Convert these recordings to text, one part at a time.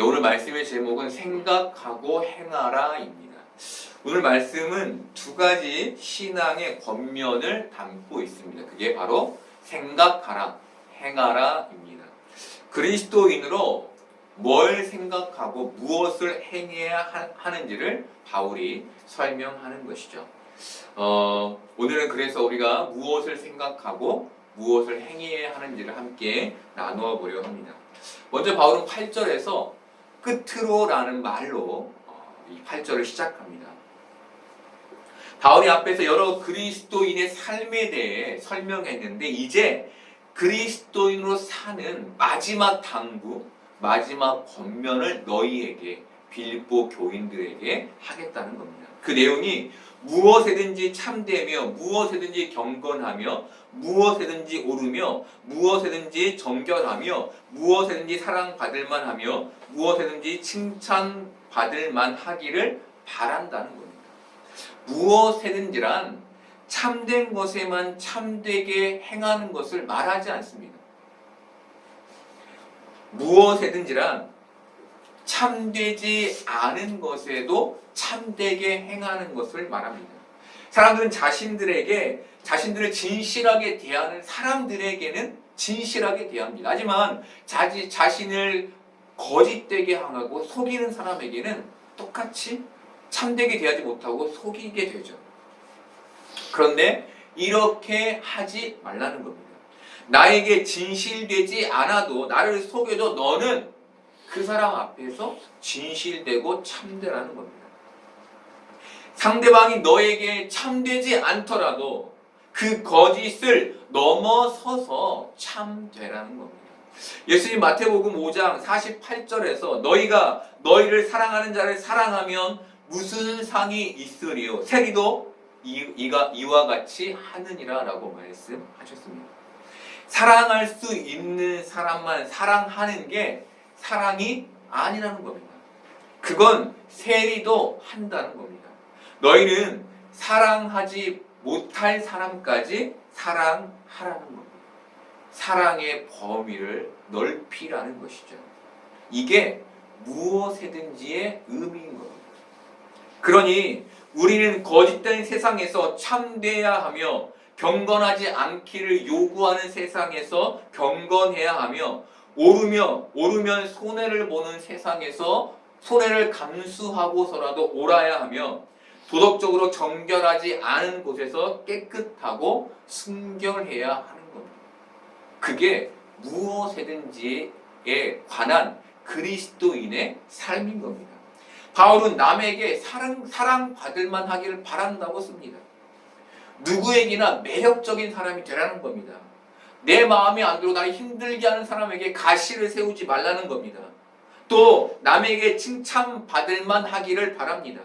오늘 말씀의 제목은 생각하고 행하라입니다. 오늘 말씀은 두 가지 신앙의 겉면을 담고 있습니다. 그게 바로 생각하라, 행하라입니다. 그리스도인으로 뭘 생각하고 무엇을 행해야 하는지를 바울이 설명하는 것이죠. 오늘은 그래서 우리가 무엇을 생각하고 무엇을 행해야 하는지를 함께 나누어 보려 합니다. 먼저 바울은 8절에서 끝으로라는 말로 이 8절을 시작합니다. 바울이 앞에서 여러 그리스도인의 삶에 대해 설명했는데 이제 그리스도인으로 사는 마지막 당부, 마지막 권면을 너희에게, 빌립보 교인들에게 하겠다는 겁니다. 그 내용이 무엇에든지 참되며 무엇에든지 경건하며 무엇에든지 옳으며 무엇에든지 정결하며 무엇에든지 사랑받을 만하며 무엇에든지 칭찬받을 만하기를 바란다는 겁니다. 무엇에든지란 참된 것에만 참되게 행하는 것을 말하지 않습니다. 무엇에든지란 참되지 않은 것에도 참되게 행하는 것을 말합니다. 사람들은 자신들을 진실하게 대하는 사람들에게는 진실하게 대합니다. 하지만 자신을 거짓되게 향하고 속이는 사람에게는 똑같이 참되게 대하지 못하고 속이게 되죠. 그런데 이렇게 하지 말라는 겁니다. 나에게 진실되지 않아도 나를 속여도 너는 그 사람 앞에서 진실되고 참되라는 겁니다. 상대방이 너에게 참되지 않더라도 그 거짓을 넘어서서 참되라는 겁니다. 예수님 마태복음 5장 48절에서 너희가 너희를 사랑하는 자를 사랑하면 무슨 상이 있으리요? 세리도 이와 같이 하느니라 라고 말씀하셨습니다. 사랑할 수 있는 사람만 사랑하는 게 사랑이 아니라는 겁니다. 그건 세리도 한다는 겁니다. 너희는 사랑하지 못할 사람까지 사랑하라는 겁니다. 사랑의 범위를 넓히라는 것이죠. 이게 무엇이든지의 의미인 겁니다. 그러니 우리는 거짓된 세상에서 참되어야 하며 경건하지 않기를 요구하는 세상에서 경건해야 하며 옳으면 손해를 보는 세상에서 손해를 감수하고서라도 옳아야 하며 도덕적으로 정결하지 않은 곳에서 깨끗하고 순결해야 하는 겁니다. 그게 무엇이든지에 관한 그리스도인의 삶인 겁니다. 바울은 남에게 사랑받을 만하기를 바란다고 씁니다. 누구에게나 매력적인 사람이 되라는 겁니다. 내 마음에 안 들고 나를 힘들게 하는 사람에게 가시를 세우지 말라는 겁니다. 또 남에게 칭찬받을 만하기를 바랍니다.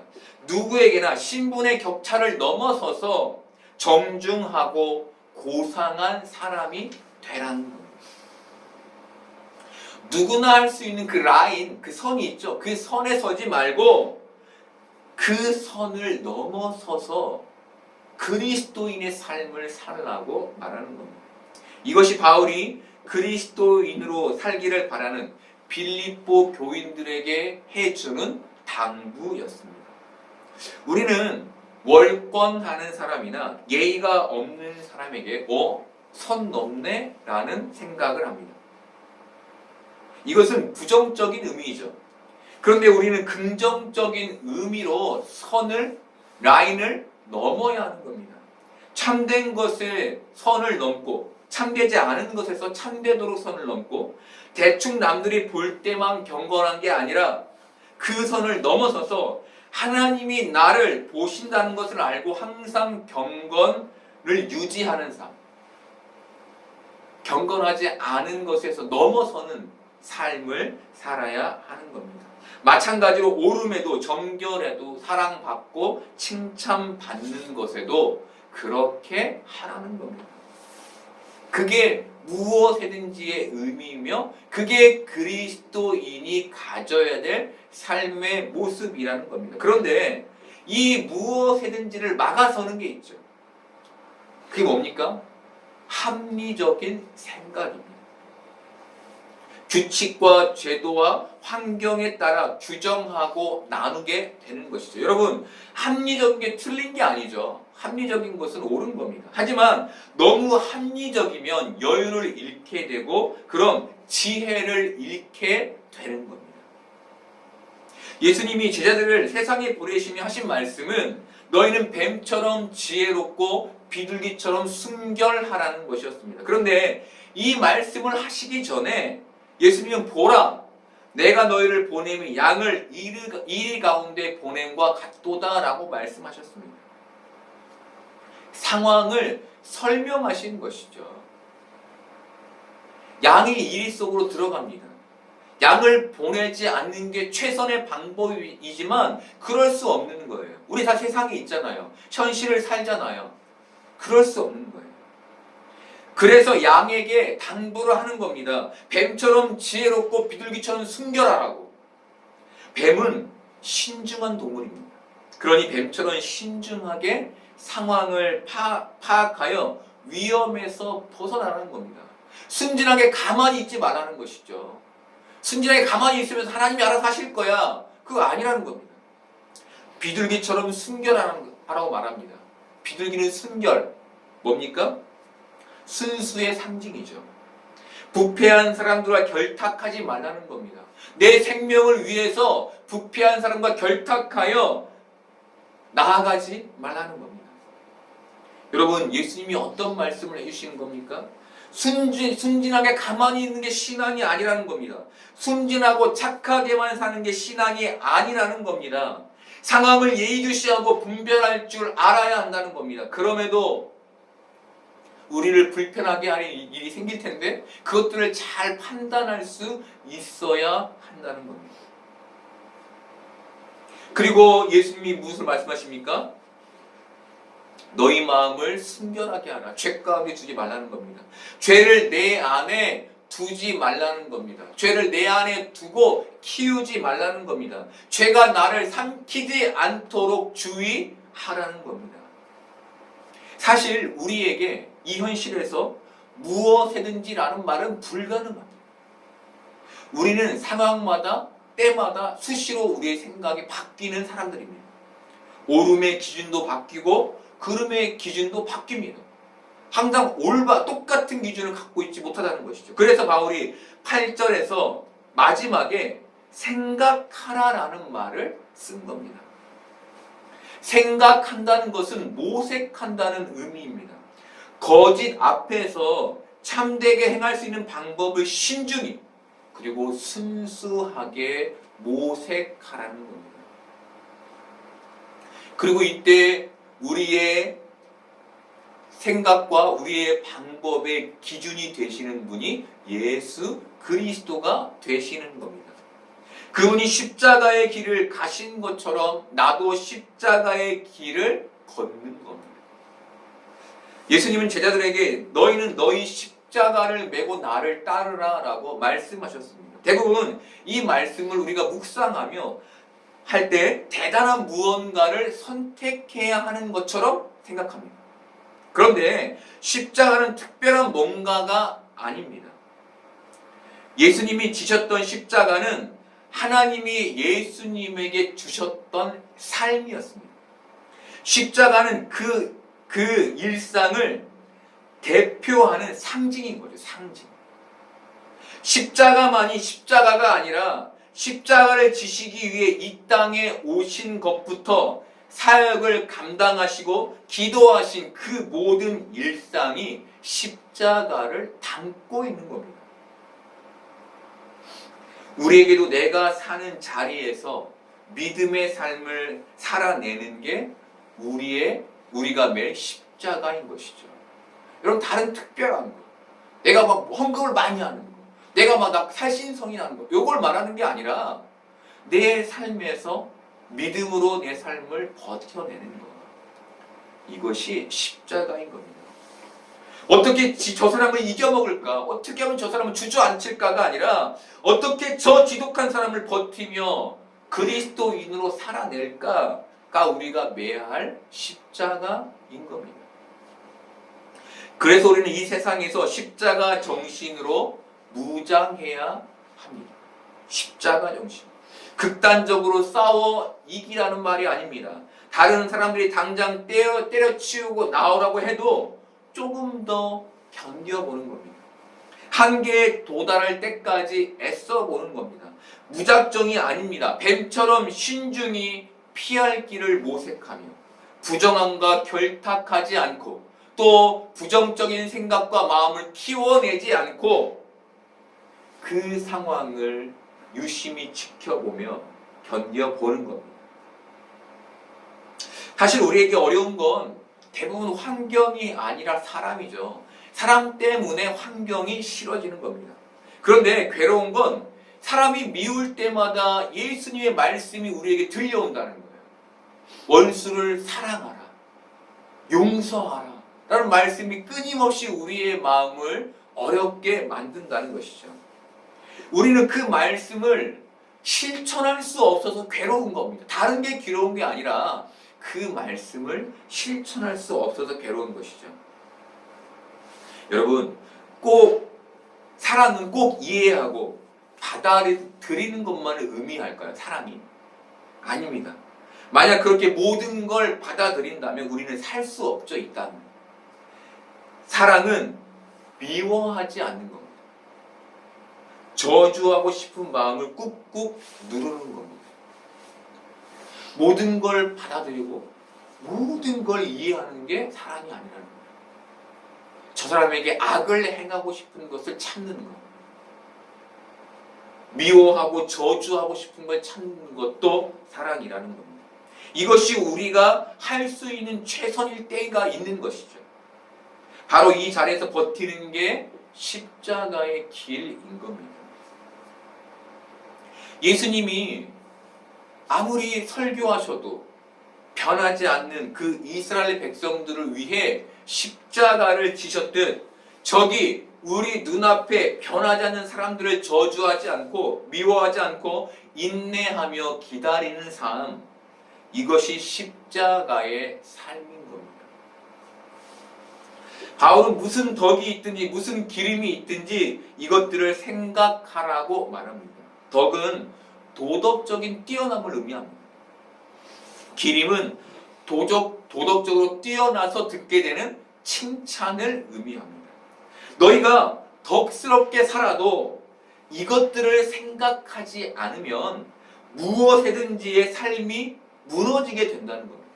누구에게나 신분의 격차를 넘어서서 정중하고 고상한 사람이 되라는 겁니다. 누구나 할 수 있는 그 라인, 그 선이 있죠. 그 선에 서지 말고 그 선을 넘어서서 그리스도인의 삶을 살라고 말하는 겁니다. 이것이 바울이 그리스도인으로 살기를 바라는 빌립보 교인들에게 해주는 당부였습니다. 우리는 월권하는 사람이나 예의가 없는 사람에게 선 넘네? 라는 생각을 합니다. 이것은 부정적인 의미이죠. 그런데 우리는 긍정적인 의미로 라인을 넘어야 하는 겁니다. 참된 것에 선을 넘고 참되지 않은 것에서 참되도록 선을 넘고 대충 남들이 볼 때만 경건한 게 아니라 그 선을 넘어서서 하나님이 나를 보신다는 것을 알고 항상 경건을 유지하는 삶, 경건하지 않은 것에서 넘어서는 삶을 살아야 하는 겁니다. 마찬가지로 옳음에도 정결에도 사랑받고 칭찬받는 것에도 그렇게 하라는 겁니다. 그게 무엇이든지의 의미이며 그게 그리스도인이 가져야 될 삶의 모습이라는 겁니다. 그런데 이 무엇이든지를 막아서는 게 있죠. 그게 뭡니까? 합리적인 생각입니다. 규칙과 제도와 환경에 따라 규정하고 나누게 되는 것이죠. 여러분, 합리적인 게 틀린 게 아니죠. 합리적인 것은 옳은 겁니다. 하지만 너무 합리적이면 여유를 잃게 되고 그럼 지혜를 잃게 되는 겁니다. 예수님이 제자들을 세상에 보내시며 하신 말씀은 너희는 뱀처럼 지혜롭고 비둘기처럼 순결하라는 것이었습니다. 그런데 이 말씀을 하시기 전에 예수님은 보라, 내가 너희를 보내면 양을 이리 가운데 보냄과 같도다 라고 말씀하셨습니다. 상황을 설명하신 것이죠. 양이 이리 속으로 들어갑니다. 양을 보내지 않는 게 최선의 방법이지만 그럴 수 없는 거예요. 우리 다 세상에 있잖아요. 현실을 살잖아요. 그럴 수 없는 거예요. 그래서 양에게 당부를 하는 겁니다. 뱀처럼 지혜롭고 비둘기처럼 순결하라고. 뱀은 신중한 동물입니다. 그러니 뱀처럼 신중하게 상황을 파악하여 위험에서 벗어나라는 겁니다. 순진하게 가만히 있지 말라는 것이죠. 순진하게 가만히 있으면서 하나님이 알아서 하실 거야. 그거 아니라는 겁니다. 비둘기처럼 순결하라고 말합니다. 비둘기는 순결. 뭡니까? 순수의 상징이죠. 부패한 사람들과 결탁하지 말라는 겁니다. 내 생명을 위해서 부패한 사람과 결탁하여 나아가지 말라는 겁니다. 여러분, 예수님이 어떤 말씀을 해주시는 겁니까? 순진하게 가만히 있는 게 신앙이 아니라는 겁니다. 순진하고 착하게만 사는 게 신앙이 아니라는 겁니다. 상황을 예의주시하고 분별할 줄 알아야 한다는 겁니다. 그럼에도 우리를 불편하게 하는 일이 생길 텐데 그것들을 잘 판단할 수 있어야 한다는 겁니다. 그리고 예수님이 무슨 말씀하십니까? 너희 마음을 순결하게 하라. 죄 가운데 두지 말라는 겁니다. 죄를 내 안에 두지 말라는 겁니다. 죄를 내 안에 두고 키우지 말라는 겁니다. 죄가 나를 삼키지 않도록 주의하라는 겁니다. 사실 우리에게 이 현실에서 무엇이든지라는 말은 불가능합니다. 우리는 상황마다 때마다 수시로 우리의 생각이 바뀌는 사람들입니다. 옳음의 기준도 바뀌고 그름의 기준도 바뀝니다. 항상 똑같은 기준을 갖고 있지 못하다는 것이죠. 그래서 바울이 8절에서 마지막에 생각하라라는 말을 쓴 겁니다. 생각한다는 것은 모색한다는 의미입니다. 거짓 앞에서 참되게 행할 수 있는 방법을 신중히 그리고 순수하게 모색하라는 겁니다. 그리고 이때 우리의 생각과 우리의 방법의 기준이 되시는 분이 예수 그리스도가 되시는 겁니다. 그분이 십자가의 길을 가신 것처럼 나도 십자가의 길을 걷는 겁니다. 예수님은 제자들에게 너희는 너희 십자가를 메고 나를 따르라 라고 말씀하셨습니다. 대부분 이 말씀을 우리가 묵상하며 할 때 대단한 무언가를 선택해야 하는 것처럼 생각합니다. 그런데 십자가는 특별한 뭔가가 아닙니다. 예수님이 지셨던 십자가는 하나님이 예수님에게 주셨던 삶이었습니다. 십자가는 그 일상을 대표하는 상징인 거죠. 상징. 십자가만이 십자가가 아니라 십자가를 지시기 위해 이 땅에 오신 것부터 사역을 감당하시고 기도하신 그 모든 일상이 십자가를 담고 있는 겁니다. 우리에게도 내가 사는 자리에서 믿음의 삶을 살아내는 게 우리가 맬 십자가인 것이죠. 여러분, 다른 특별한 거, 내가 막 헌금을 많이 하는 거, 내가 막 살신성이 나는 거, 요걸 말하는 게 아니라 내 삶에서 믿음으로 내 삶을 버텨내는 거, 이것이 십자가인 겁니다. 어떻게 저 사람을 이겨먹을까? 어떻게 하면 저 사람을 주저앉힐까가 아니라 어떻게 저 지독한 사람을 버티며 그리스도인으로 살아낼까가 우리가 매야 할 십자가인 겁니다. 그래서 우리는 이 세상에서 십자가 정신으로 무장해야 합니다. 십자가 정신. 극단적으로 싸워 이기라는 말이 아닙니다. 다른 사람들이 당장 때려치우고 나오라고 해도 조금 더 견뎌보는 겁니다. 한계에 도달할 때까지 애써보는 겁니다. 무작정이 아닙니다. 뱀처럼 신중히 피할 길을 모색하며 부정함과 결탁하지 않고 또 부정적인 생각과 마음을 키워내지 않고 그 상황을 유심히 지켜보며 견뎌보는 겁니다. 사실 우리에게 어려운 건 대부분 환경이 아니라 사람이죠. 사람 때문에 환경이 싫어지는 겁니다. 그런데 괴로운 건 사람이 미울 때마다 예수님의 말씀이 우리에게 들려온다는 거예요. 원수를 사랑하라, 용서하라 라는 말씀이 끊임없이 우리의 마음을 어렵게 만든다는 것이죠. 우리는 그 말씀을 실천할 수 없어서 괴로운 겁니다. 다른 게 괴로운 게 아니라 그 말씀을 실천할 수 없어서 괴로운 것이죠. 여러분, 꼭 사랑은 꼭 이해하고 받아들이는 것만을 의미할까요? 사랑이? 아닙니다. 만약 그렇게 모든 걸 받아들인다면 우리는 살 수 없죠, 이 땅은. 사랑은 미워하지 않는 겁니다. 저주하고 싶은 마음을 꾹꾹 누르는 겁니다. 모든 걸 받아들이고 모든 걸 이해하는 게 사랑이 아니라는 거예요. 저 사람에게 악을 행하고 싶은 것을 참는 것, 미워하고 저주하고 싶은 걸 참는 것도 사랑이라는 겁니다. 이것이 우리가 할 수 있는 최선일 때가 있는 것이죠. 바로 이 자리에서 버티는 게 십자가의 길인 겁니다. 예수님이 아무리 설교하셔도 변하지 않는 그 이스라엘 백성들을 위해 십자가를 지셨듯 저기 우리 눈앞에 변하지 않는 사람들을 저주하지 않고 미워하지 않고 인내하며 기다리는 삶, 이것이 십자가의 삶인 겁니다. 바울은 무슨 덕이 있든지 무슨 기름이 있든지 이것들을 생각하라고 말합니다. 덕은 도덕적인 뛰어남을 의미합니다. 기림은 도덕적으로 뛰어나서 듣게 되는 칭찬을 의미합니다. 너희가 덕스럽게 살아도 이것들을 생각하지 않으면 무엇이든지의 삶이 무너지게 된다는 겁니다.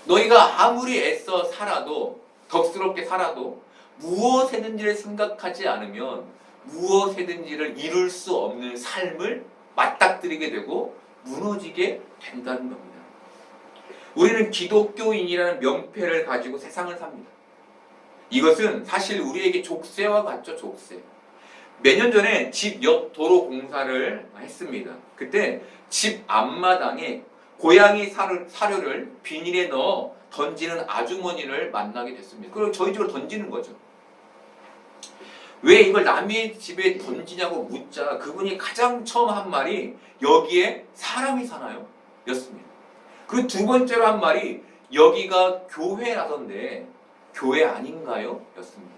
너희가 아무리 애써 살아도 덕스럽게 살아도 무엇이든지를 생각하지 않으면 무엇이든지를 이룰 수 없는 삶을 맞닥뜨리게 되고 무너지게 된다는 겁니다. 우리는 기독교인이라는 명패를 가지고 세상을 삽니다. 이것은 사실 우리에게 족쇄와 같죠, 족쇄. 몇 년 전에 집 옆 도로 공사를 했습니다. 그때 집 앞마당에 고양이 사료를 비닐에 넣어 던지는 아주머니를 만나게 됐습니다. 그리고 저희 집으로 던지는 거죠. 왜 이걸 남의 집에 던지냐고 묻자 그분이 가장 처음 한 말이 여기에 사람이 사나요? 였습니다. 그리고 두 번째로 한 말이 여기가 교회라던데 교회 아닌가요? 였습니다.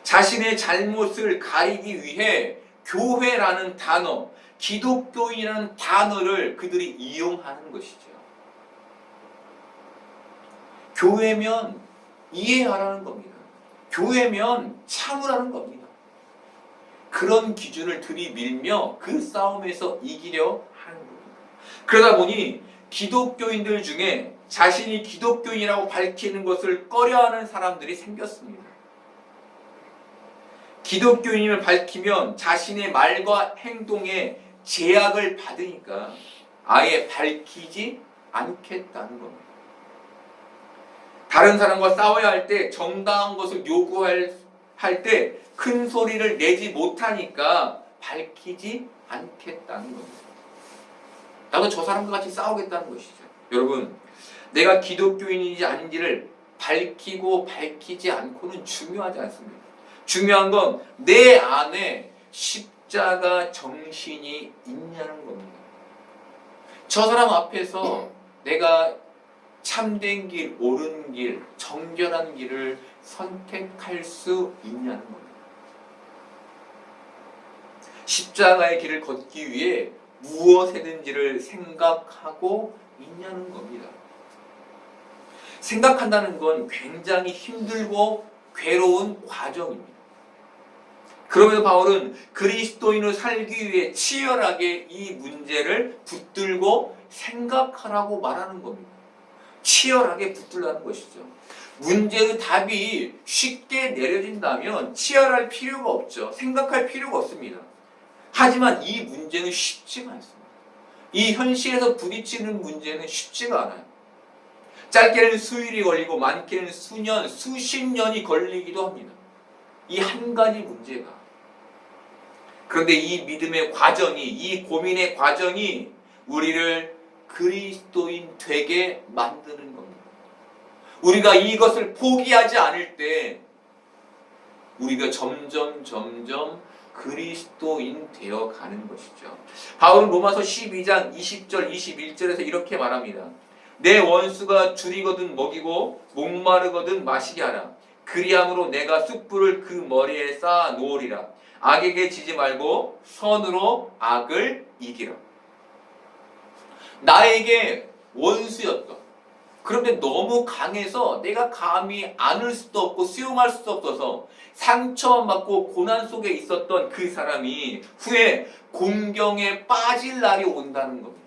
자신의 잘못을 가리기 위해 교회라는 단어, 기독교인이라는 단어를 그들이 이용하는 것이죠. 교회면 이해하라는 겁니다. 교회면 참으라는 겁니다. 그런 기준을 들이밀며 그 싸움에서 이기려 하는 겁니다. 그러다 보니 기독교인들 중에 자신이 기독교인이라고 밝히는 것을 꺼려하는 사람들이 생겼습니다. 기독교인임을 밝히면 자신의 말과 행동에 제약을 받으니까 아예 밝히지 않겠다는 겁니다. 다른 사람과 싸워야 할 때 정당한 것을 요구할 때 큰 소리를 내지 못하니까 밝히지 않겠다는 겁니다. 나도 저 사람과 같이 싸우겠다는 것이죠. 여러분, 내가 기독교인인지 아닌지를 밝히고 밝히지 않고는 중요하지 않습니다. 중요한 건 내 안에 십자가 정신이 있냐는 겁니다. 저 사람 앞에서 내가 참된 길, 옳은 길, 정결한 길을 선택할 수 있냐는 겁니다. 십자가의 길을 걷기 위해 무엇이든지를 생각하고 있냐는 겁니다. 생각한다는 건 굉장히 힘들고 괴로운 과정입니다. 그러면서 바울은 그리스도인으로 살기 위해 치열하게 이 문제를 붙들고 생각하라고 말하는 겁니다. 치열하게 붙들라는 것이죠. 문제의 답이 쉽게 내려진다면 치열할 필요가 없죠. 생각할 필요가 없습니다. 하지만 이 문제는 쉽지가 않습니다. 이 현실에서 부딪히는 문제는 쉽지가 않아요. 짧게는 수일이 걸리고 많게는 수년, 수십 년이 걸리기도 합니다. 이 한 가지 문제가. 그런데 이 믿음의 과정이, 이 고민의 과정이 우리를 그리스도인 되게 만드는 겁니다. 우리가 이것을 포기하지 않을 때 우리가 점점 그리스도인 되어 가는 것이죠. 바울은 로마서 12장 20절 21절에서 이렇게 말합니다. 내 원수가 줄이거든 먹이고 목마르거든 마시게 하라. 그리함으로 내가 숯불을 그 머리에 쌓아 놓으리라. 악에게 지지 말고 선으로 악을 이기라. 나에게 원수였던, 그런데 너무 강해서 내가 감히 안을 수도 없고 수용할 수도 없어서 상처받고 고난 속에 있었던 그 사람이 후에 공경에 빠질 날이 온다는 겁니다.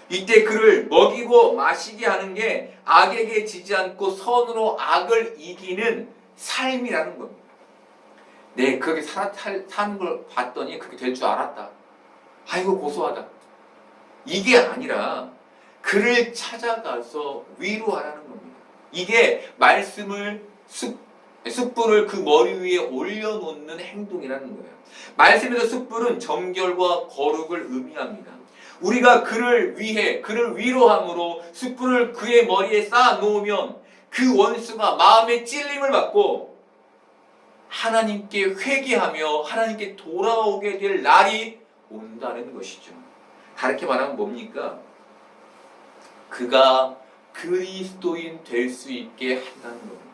이때 그를 먹이고 마시게 하는 게 악에게 지지 않고 선으로 악을 이기는 삶이라는 겁니다. 네, 그렇게 사는 걸 봤더니 그렇게 될 줄 알았다. 아이고 고소하다. 이게 아니라 그를 찾아가서 위로하라는 겁니다. 이게 말씀을 숯불을 그 머리 위에 올려놓는 행동이라는 거예요. 말씀에서 숯불은 정결과 거룩을 의미합니다. 우리가 그를 위해 그를 위로함으로 숯불을 그의 머리에 쌓아 놓으면 그 원수가 마음의 찔림을 받고 하나님께 회개하며 하나님께 돌아오게 될 날이 온다는 것이죠. 다르게 말하면 뭡니까? 그가 그리스도인 될 수 있게 한다는 겁니다.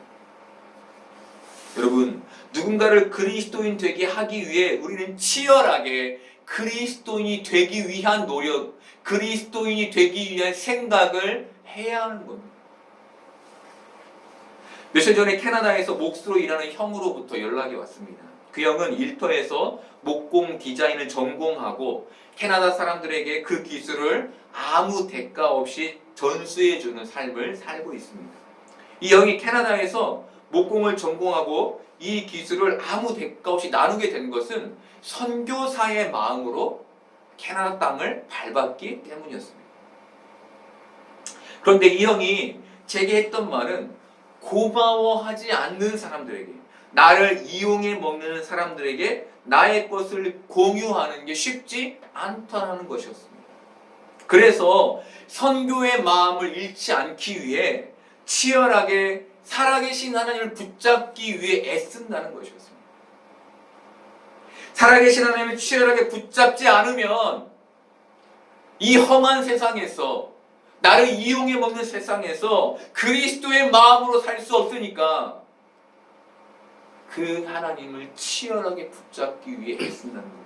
여러분, 누군가를 그리스도인 되게 하기 위해 우리는 치열하게 그리스도인이 되기 위한 노력, 그리스도인이 되기 위한 생각을 해야 하는 겁니다. 며칠 전에 캐나다에서 목수로 일하는 형으로부터 연락이 왔습니다. 그 형은 일터에서 목공 디자인을 전공하고 캐나다 사람들에게 그 기술을 아무 대가 없이 전수해주는 삶을 살고 있습니다. 이 형이 캐나다에서 목공을 전공하고 이 기술을 아무 대가 없이 나누게 된 것은 선교사의 마음으로 캐나다 땅을 밟았기 때문이었습니다. 그런데 이 형이 제게 했던 말은 고마워하지 않는 사람들에게, 나를 이용해 먹는 사람들에게 나의 것을 공유하는 게 쉽지 않다는 것이었습니다. 그래서 선교의 마음을 잃지 않기 위해 치열하게 살아계신 하나님을 붙잡기 위해 애쓴다는 것이었습니다. 살아계신 하나님을 치열하게 붙잡지 않으면 이 험한 세상에서, 나를 이용해 먹는 세상에서 그리스도의 마음으로 살 수 없으니까 그 하나님을 치열하게 붙잡기 위해 애쓴다는 겁니다.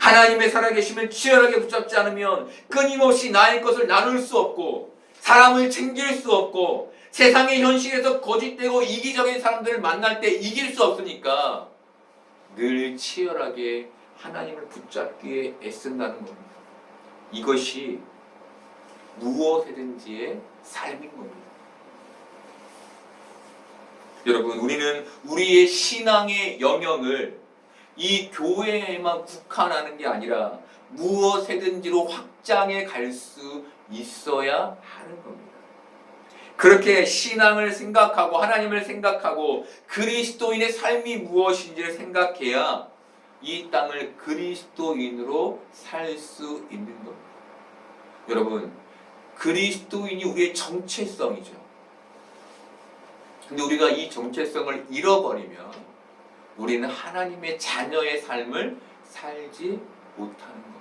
하나님의 살아계심을 치열하게 붙잡지 않으면 끊임없이 나의 것을 나눌 수 없고 사람을 챙길 수 없고 세상의 현실에서 거짓되고 이기적인 사람들을 만날 때 이길 수 없으니까 늘 치열하게 하나님을 붙잡기에 애쓴다는 겁니다. 이것이 무엇이든지의 삶인 겁니다. 여러분, 우리는 우리의 신앙의 영역을 이 교회에만 국한하는 게 아니라 무엇이든지로 확장해 갈 수 있어야 하는 겁니다. 그렇게 신앙을 생각하고 하나님을 생각하고 그리스도인의 삶이 무엇인지를 생각해야 이 땅을 그리스도인으로 살 수 있는 겁니다. 여러분, 그리스도인이 우리의 정체성이죠. 근데 우리가 이 정체성을 잃어버리면 우리는 하나님의 자녀의 삶을 살지 못하는 겁니다.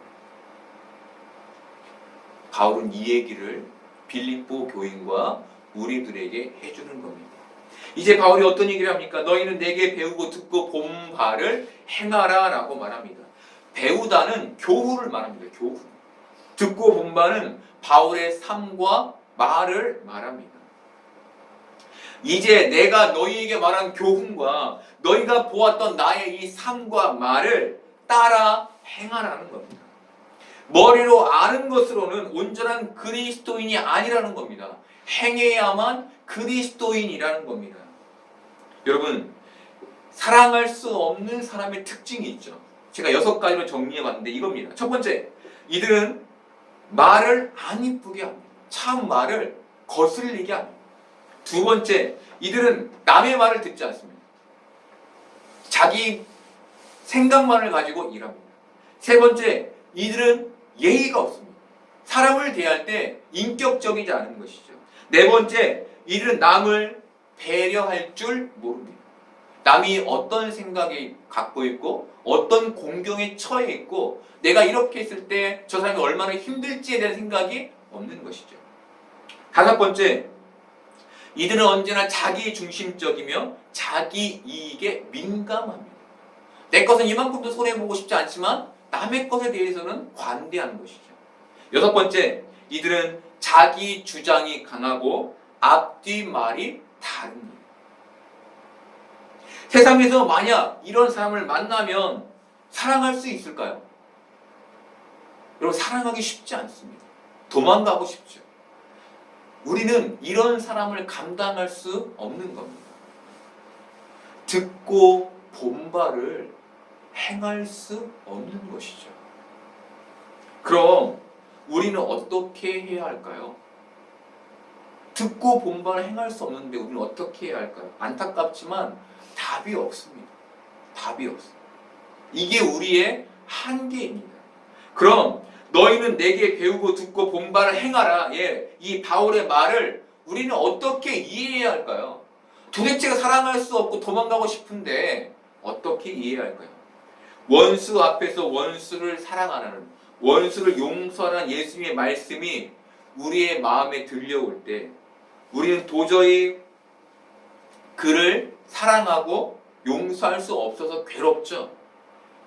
바울은 이 얘기를 빌립보 교인과 우리들에게 해주는 겁니다. 이제 바울이 어떤 얘기를 합니까? 너희는 내게 배우고 듣고 본 바를 행하라 라고 말합니다. 배우다는 교훈을 말합니다. 교훈. 듣고 본 바는 바울의 삶과 말을 말합니다. 이제 내가 너희에게 말한 교훈과 너희가 보았던 나의 이 삶과 말을 따라 행하라는 겁니다. 머리로 아는 것으로는 온전한 그리스도인이 아니라는 겁니다. 행해야만 그리스도인이라는 겁니다. 여러분, 사랑할 수 없는 사람의 특징이 있죠. 제가 6가지로 정리해봤는데 이겁니다. 첫 번째, 이들은 말을 안 이쁘게 합니다. 참 말을 거슬리게 합니다. 두 번째, 이들은 남의 말을 듣지 않습니다. 자기 생각만을 가지고 일합니다. 세 번째, 이들은 예의가 없습니다. 사람을 대할 때 인격적이지 않은 것이죠. 네 번째, 이들은 남을 배려할 줄 모릅니다. 남이 어떤 생각이 갖고 있고 어떤 공경에 처해 있고 내가 이렇게 했을 때 저 사람이 얼마나 힘들지에 대한 생각이 없는 것이죠. 다섯 번째, 이들은 언제나 자기 중심적이며 자기 이익에 민감합니다. 내 것은 이만큼도 손해보고 싶지 않지만 남의 것에 대해서는 관대한 것이죠. 여섯 번째, 이들은 자기 주장이 강하고 앞뒤 말이 다릅니다. 세상에서 만약 이런 사람을 만나면 사랑할 수 있을까요? 여러분, 사랑하기 쉽지 않습니다. 도망가고 싶죠. 우리는 이런 사람을 감당할 수 없는 겁니다. 듣고 본 바를 행할 수 없는 것이죠. 그럼 우리는 어떻게 해야 할까요? 듣고 본 바를 행할 수 없는데 우리는 어떻게 해야 할까요? 안타깝지만 답이 없습니다. 답이 없습니다. 이게 우리의 한계입니다. 그럼 너희는 내게 배우고 듣고 본 바를 행하라. 예, 이 바울의 말을 우리는 어떻게 이해해야 할까요? 도대체가 사랑할 수 없고 도망가고 싶은데 어떻게 이해해야 할까요? 원수 앞에서 원수를 사랑하라는, 원수를 용서하라는 예수님의 말씀이 우리의 마음에 들려올 때 우리는 도저히 그를 사랑하고 용서할 수 없어서 괴롭죠.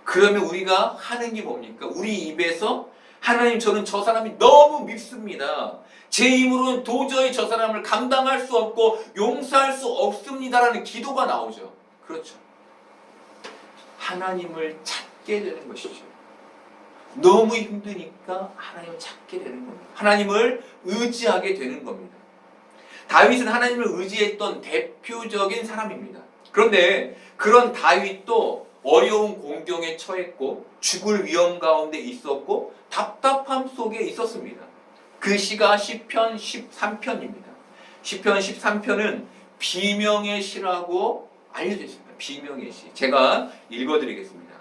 그러면 우리가 하는 게 뭡니까? 우리 입에서 하나님, 저는 저 사람이 너무 밉습니다. 제 힘으로는 도저히 저 사람을 감당할 수 없고 용서할 수 없습니다라는 기도가 나오죠. 그렇죠. 하나님을 찾게 되는 것이죠. 너무 힘드니까 하나님을 찾게 되는 겁니다. 하나님을 의지하게 되는 겁니다. 다윗은 하나님을 의지했던 대표적인 사람입니다. 그런데 그런 다윗도 어려운 공경에 처했고 죽을 위험 가운데 있었고 답답함 속에 있었습니다. 그 시가 시편 13편입니다. 시편 13편은 비명의 시라고 알려져 있습니다. 비명의 시. 제가 읽어드리겠습니다.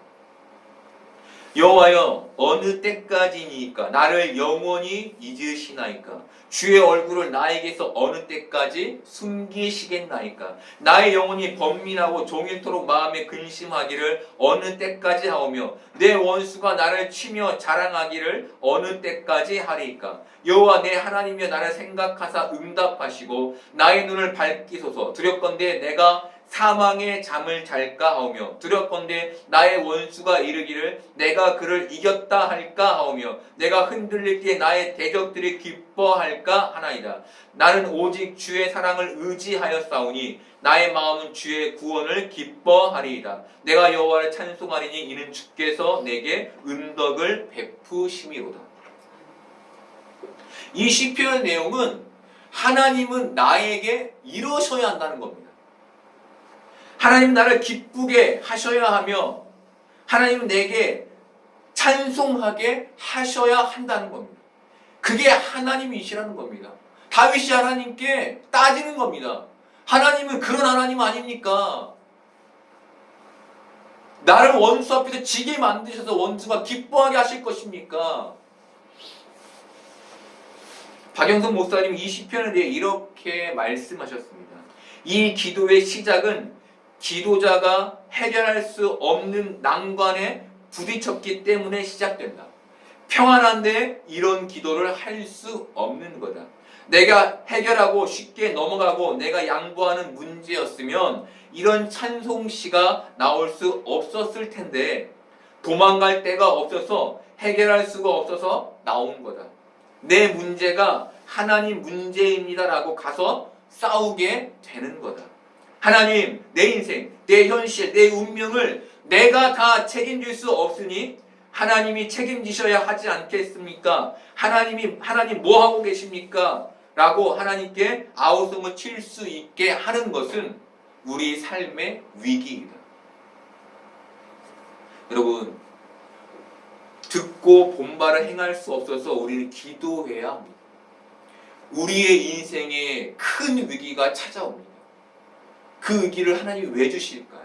여호와여, 어느 때까지니까 나를 영원히 잊으시나이까? 주의 얼굴을 나에게서 어느 때까지 숨기시겠나이까? 나의 영혼이 번민하고 종일토록 마음에 근심하기를 어느 때까지 하오며 내 원수가 나를 치며 자랑하기를 어느 때까지 하리이까? 여호와 내 하나님이여, 나를 생각하사 응답하시고 나의 눈을 밝히소서. 두렵건대 내가 사망의 잠을 잘까 하오며 두렵건대 나의 원수가 이르기를 내가 그를 이겼다 할까 하오며 내가 흔들릴 때 나의 대적들이 기뻐할까 하나이다. 나는 오직 주의 사랑을 의지하였사오니 나의 마음은 주의 구원을 기뻐하리이다. 내가 여호와를 찬송하리니 이는 주께서 내게 은덕을 베푸심이로다. 이 시편의 내용은 하나님은 나에게 이러셔야 한다는 겁니다. 하나님은 나를 기쁘게 하셔야 하며 하나님은 내게 찬송하게 하셔야 한다는 겁니다. 그게 하나님이시라는 겁니다. 다윗이 하나님께 따지는 겁니다. 하나님은 그런 하나님 아닙니까? 나를 원수 앞에서 지게 만드셔서 원수가 기뻐하게 하실 것입니까? 박영선 목사님이 이 시편에 대해 이렇게 말씀하셨습니다. 이 기도의 시작은 기도자가 해결할 수 없는 난관에 부딪혔기 때문에 시작된다. 평안한데 이런 기도를 할 수 없는 거다. 내가 해결하고 쉽게 넘어가고 내가 양보하는 문제였으면 이런 찬송시가 나올 수 없었을 텐데 도망갈 데가 없어서 해결할 수가 없어서 나온 거다. 내 문제가 하나님 문제입니다라고 가서 싸우게 되는 거다. 하나님, 내 인생, 내 현실, 내 운명을 내가 다 책임질 수 없으니 하나님이 책임지셔야 하지 않겠습니까? 하나님 뭐 하고 계십니까? 라고 하나님께 아우성을 칠 수 있게 하는 것은 우리 삶의 위기이다. 여러분, 듣고 본바를 행할 수 없어서 우리는 기도해야 합니다. 우리의 인생에 큰 위기가 찾아옵니다. 그 위기를 하나님이 왜 주실까요?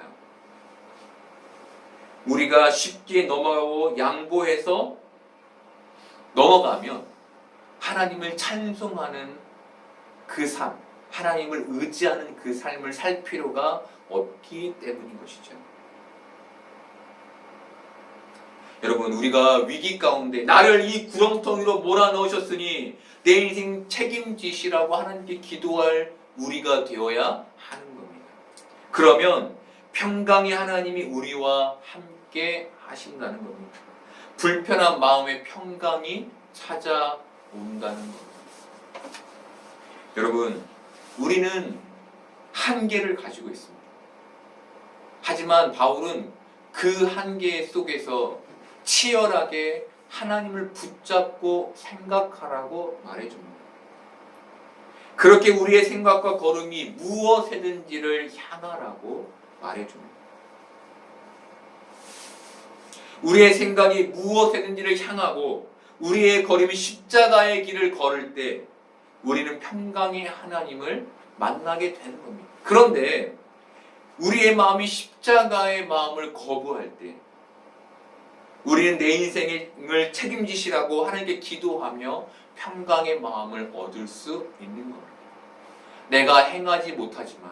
우리가 쉽게 넘어가고 양보해서 넘어가면 하나님을 찬송하는 그 삶, 하나님을 의지하는 그 삶을 살 필요가 없기 때문인 것이죠. 여러분, 우리가 위기 가운데 나를 이 구렁텅이로 몰아넣으셨으니 내 인생 책임지시라고 하나님께 기도할 우리가 되어야 하는 겁니다. 그러면 평강의 하나님이 우리와 함께 하신다는 겁니다. 불편한 마음의 평강이 찾아온다는 겁니다. 여러분, 우리는 한계를 가지고 있습니다. 하지만 바울은 그 한계 속에서 치열하게 하나님을 붙잡고 생각하라고 말해줍니다. 그렇게 우리의 생각과 걸음이 무엇이든지를 향하라고 말해줍니다. 우리의 생각이 무엇이든지를 향하고 우리의 걸음이 십자가의 길을 걸을 때 우리는 평강의 하나님을 만나게 되는 겁니다. 그런데 우리의 마음이 십자가의 마음을 거부할 때 우리는 내 인생을 책임지시라고 하나님께 기도하며 평강의 마음을 얻을 수 있는 겁니다. 내가 행하지 못하지만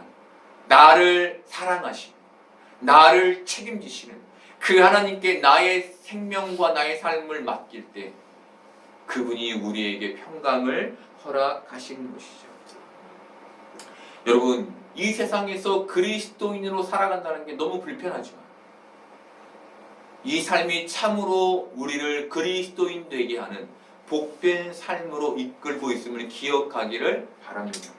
나를 사랑하시고 나를 책임지시는 그 하나님께 나의 생명과 나의 삶을 맡길 때 그분이 우리에게 평강을 허락하시는 것이죠. 여러분, 이 세상에서 그리스도인으로 살아간다는 게 너무 불편하지만 이 삶이 참으로 우리를 그리스도인 되게 하는 복된 삶으로 이끌고 있음을 기억하기를 바랍니다.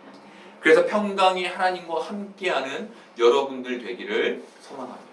그래서 평강이 하나님과 함께하는 여러분들 되기를 소망합니다.